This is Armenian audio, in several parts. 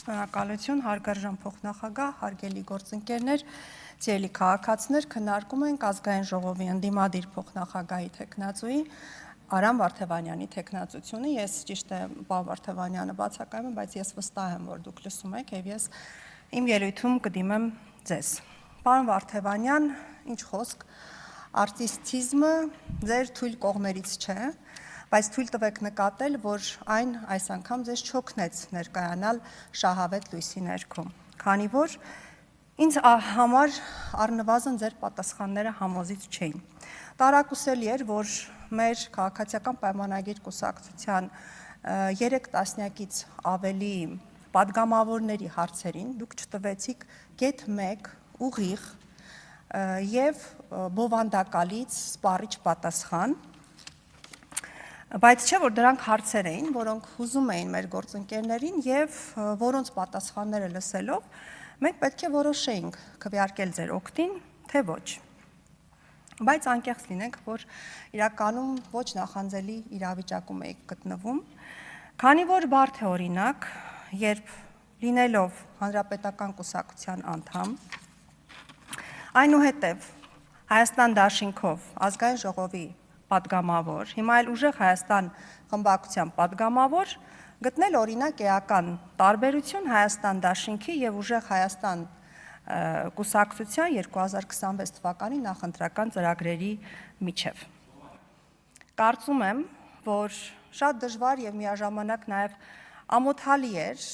Շնորհակալություն, հարգարժան փոխնախագահ, հարգելի գործընկերներ, սիրելի քաղաքացիներ, քննարկում ենք ազգային ժողովի ընդդիմադիր փոխնախագահի թեկնածուի Արամ Վարդևանյանի թեկնածությունը։ Ես ճիշտ է, պարոն Վարդևանյանը բացակայում եմ, բայց ես վստահ եմ, որ դուք լսում եք եւ ես իմ ելույթում կդիմեմ ձեզ։ Պարոն Վարդևանյան, ինչ խոսք, արտիստիզմը ձեր թույլ կողմերից չէ, բայց թույլ տվեք նկատել, որ այն այս անգամ ձեզ չօգնեց ներկայանալ շահավետ լույսի ներքո, քանի որ ինձ համար առնվազն ձեր պատասխանները համոզիչ չէին։ Տարակուսելի էր, որ մեր քաղաքացիական պայմանագիր կուսակցության 3 տասնյակից ավելի պատգամավորների հարցերին դուք չտվեցիք գեթ 1 ուղիղ եւ բովանդակալից սպառիչ պատասխան, բայց չէ, որ դրանք հարցեր էին, որոնք հուզում էին մեր գործընկերներին եւ որոնց պատասխանները լսելով մենք պետք է որոշեինք քվեարկել ձեր օգտին, թե ոչ։ Բայց անկեղծ լինենք, որ իրականում ոչ նախանձելի իրավիճակում եք գտնվում, քանի որ բարդ է օրինակ, երբ լինելով Հանրապետական կուսակցության անդամ, այնուհետև Հայաստան դաշինքով ազգային ժողովի պատգամավոր, հիմա էլ ուժեղ Հայաստան խմբակցության պատգամավոր, գտնել օրինակ էական տարբերություն Հայաստան դաշինքի եւ ուժեղ Հայաստան կուսակցության 2026 թվականի նախընտրական ծրագրերի միջև։ Կարծում եմ, որ շատ դժվար եւ միաժամանակ նաեւ ամոթալի էր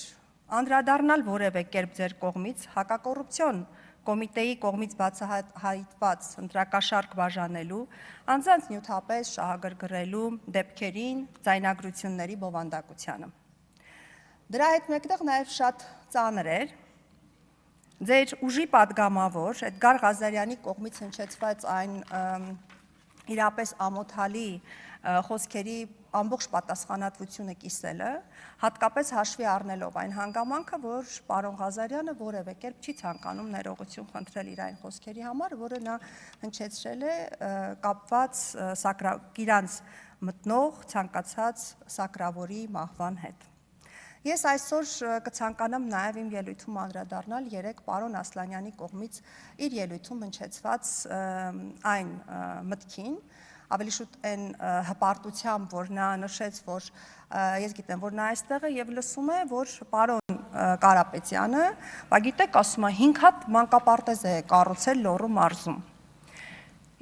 անդրադառնալ որևէ կերպ ձեր կողմից հակակոռուպցիոն կոմիտեի կողմից բացահայտված ընտրակաշարք բաժանելու, անձանց նյութապես շահագրգռելու դեպքերին, ձայնագրությունների բովանդակությանը։ Դրա հետ մեկտեղ նաև շատ ծանր էր ձեր ուժի պատգամավոր Էդգար Ղազարյանի կողմից հնչեցված այն իրապես ամոթալի խոսքերի ամբողջ պատասխանատվությունը կիսելը, հատկապես հաշվի առնելով այն հանգամանքը, որ պարոն Ղազարյանը որևէ կերպ չի ցանկանում ներողություն խնդրել իր այն խոսքերի համար, որը նա հնչեցրել է կապված իրանց մտնող ցանկացած սակրավորի մահվան հետ։ Ես այսօր կցանկանամ նաև իմ ելույթում անդրադառնալ 3 պարոն Ասլանյանի կողմից իր ելույթում հնչեցված այն մտքին, ավելի շուտ այն հպարտությամբ, որ նա նշեց, որ ես գիտեմ, որ նա այստեղ է եւ լսում է, որ պարոն Կարապետյանը, բա գիտեք, ասում է 5 հատ մանկապարտեզ է կառուցել Լոռու մարզում։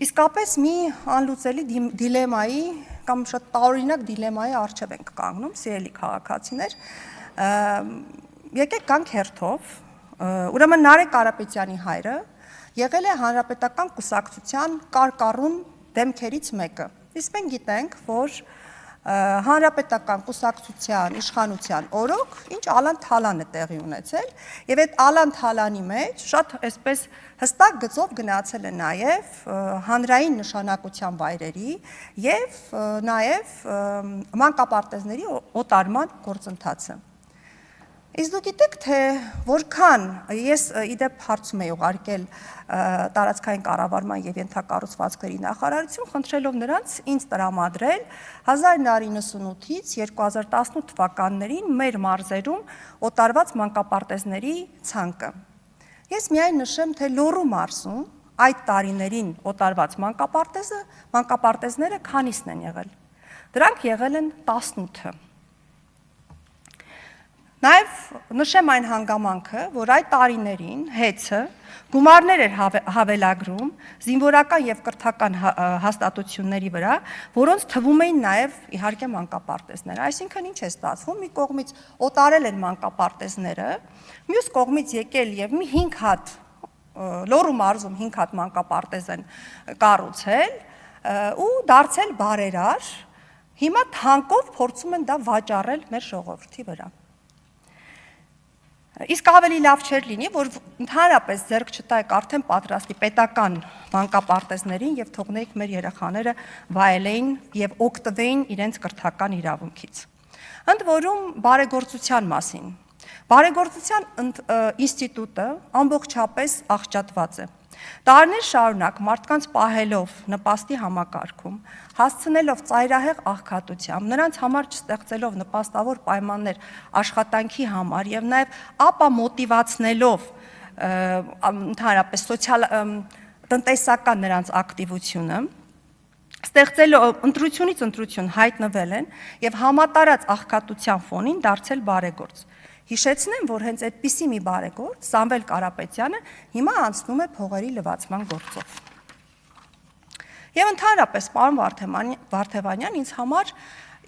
Իսկապես մի անլուծելի դիլեմայի կամ շատ տարօրինակ դիլեմայի առջև ենք կանգնում, սիրելի քաղաքացիներ։ Եկեք գանք հերթով, ուրեմն Նարեկ Կարապետյանի հայրը եղել է Հանրապետական կուսակցության կարկառուն դեմքերից մեկը։ Իսկ մենք գիտենք, որ Հանրապետական կուսակցության իշխանության օրոք ինչ ալան-թալան է տեղի ունեցել, եւ այդ ալան-թալանի մեջ շատ այսպես հստակ գծով գնացել է նաեւ հանրային նշանակության վայրերի եւ նաեւ մանկապարտեզների օտարման գործընթացը։ Իսկ դուք գիտեք, թե որքան ես իդեպ հարցում էի ուղարկել տարածքային կառավարման եւ ենթակառուցվածքների նախարարություն, խնդրելով նրանց ինձ տրամադրել 1998-ից 2018 թվականներին մեր մարզերում օտարված մանկապարտեզների ցանկը։ Ես միայն նշեմ, թե Լոռու մարզում այդ տարիներին օտարված մանկապարտեզները քանիսն են եղել։ Դրանք եղել են 18-ը։ Նաև նշեմ այն հանգամանքը, որ այդ տարիներին հեծը գումարներ էր հավելագրում զինվորական եւ կրթական հաստատությունների վրա, որոնց թվում էին նաև իհարկե մանկապարտեզներ։ Այսինքն ինչ է ստացվում, մի կողմից օտարել են մանկապարտեզները, մյուս կողմից եկել եւ մի 5 հատ Լոռու մարզում 5 հատ մանկապարտեզ են կառուցել ու դարձել բարերար, հիմա թանկով փորձում են դա վաճառել մեր ժողովրդի վրա։ Իսկ ավելի լավ չէր լինի, որ ընդհանրապես ձեռք չտայեք արդեն պատրաստի պետական մանկապարտեզներին եւ թողնեիք մեր երեխաները վայելեին եւ օգտվեին իրենց կրթական իրավունքից։ Ընդ որում բարեգործության մասին։ Բարեգործության ինստիտուտը ամբողջապես աղճատված է։ Տարիներ շարունակ մարդկանց պահելով նպաստի համակարգում, հասցնելով ծայրահեղ աղքատությամբ, նրանց համար չստեղծելով նպաստավոր պայմաններ աշխատանքի համար եւ նաեւ ապամոտիվացնելով ընդհանրապես տնտեսական նրանց ակտիվությունը, ստեղծելով ընտրությունից ընտրություն հայտնվել են եւ համատարած աղքատության ֆոնին դարձել բարեգործ։ Հիշեցնեմ, որ հենց այդպիսի մի բարեգործ Սամվել Կարապետյանը հիմա անցնում է փողերի լվացման գործով։ Եվ ընդհանրապես, պարոն Վարդևանյան, ինձ համար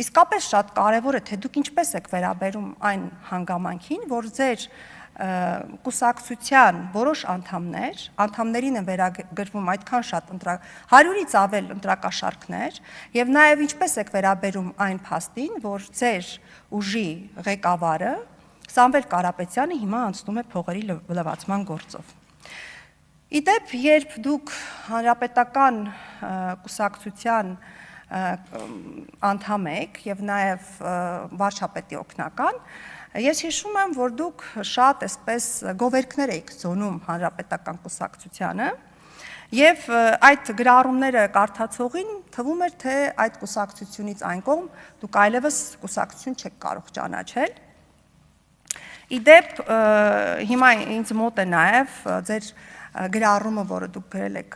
իսկապես շատ կարևոր է, թե դուք ինչպես եք վերաբերում այն հանգամանքին, որ ձեր կուսակցության որոշ անդամներին են վերագրվում այդքան շատ 100-ից ավել ընտրակաշառքներ, եւ նաեւ ինչպես եք վերաբերում այն փաստին, որ ձեր ուժի ղեկավարը Սամվել Կարապետյանը հիմա անցնում է փողերի լվացման գործով։ Իդեպ, երբ դուք հանրապետական կուսակցության անդամ եք եւ նաեւ վարչապետի օգնական, ես հիշում եմ, որ դուք շատ այսպես գովերքներ եք ծոնում հանրապետական կուսակցությանը եւ այդ գրառումները կարդացողին թվում էր, թե այդ կուսակցությունից այն կողմ դուք այլևս կուսակցություն չեք կարող ճանաչել։ Իդեպ, հիմա ինձ մոտ է նաև ձեր գրառումը, որը դուք գրել եք,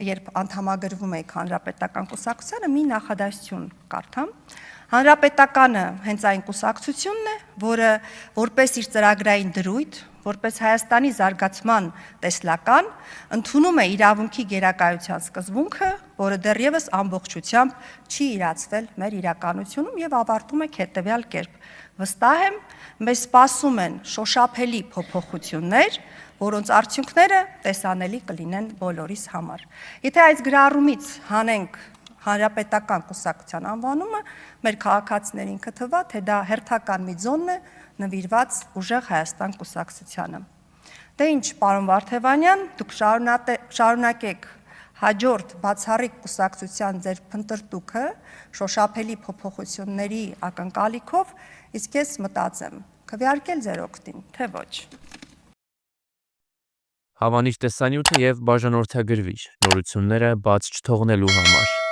երբ անդամագրվում եք հանրապետական կուսակցությանը, մի նախադասություն կարդամ։ Հանրապետականը հենց այն կուսակցությունն է, որը որպես իր ծրագրային դրույթ, որպես Հայաստանի զարգացման տեսլական, ընդունում է իրավունքի գերակայության սկզբունքը, որը դեռևս ամբողջությամբ չի իրացվել մեր իրականությունում եւ ավարտում է հետեւյալ կերպ. Վստահ եմ, մեզ սպասում են շոշափելի փոփոխություններ, որոնց արդյունքները տեսանելի կլինեն բոլորիս համար։ Եթե այս գրառումից հանենք հանրապետական կուսակցության անվանումը, մեր քաղաքացիներին կթվա, թե դա հերթական մի ձոն է նվիրված ուժեղ Հայաստան կուսակցությանը։ Դե ինչ, պարոն Վարդևանյան, դուք շարունակեք հաջորդ բացառիկ կուսակցության ձեր փնտրտուքը շոշափելի փոփոխությունների ակնկալիքով, իսկ ես մտածեմ, քվեարկել ձեր օգտին, թե ոչ։ Հավանիր տեսանյութը եւ բաժանորդագրվիր նորությունները բաց չթողնելու համար։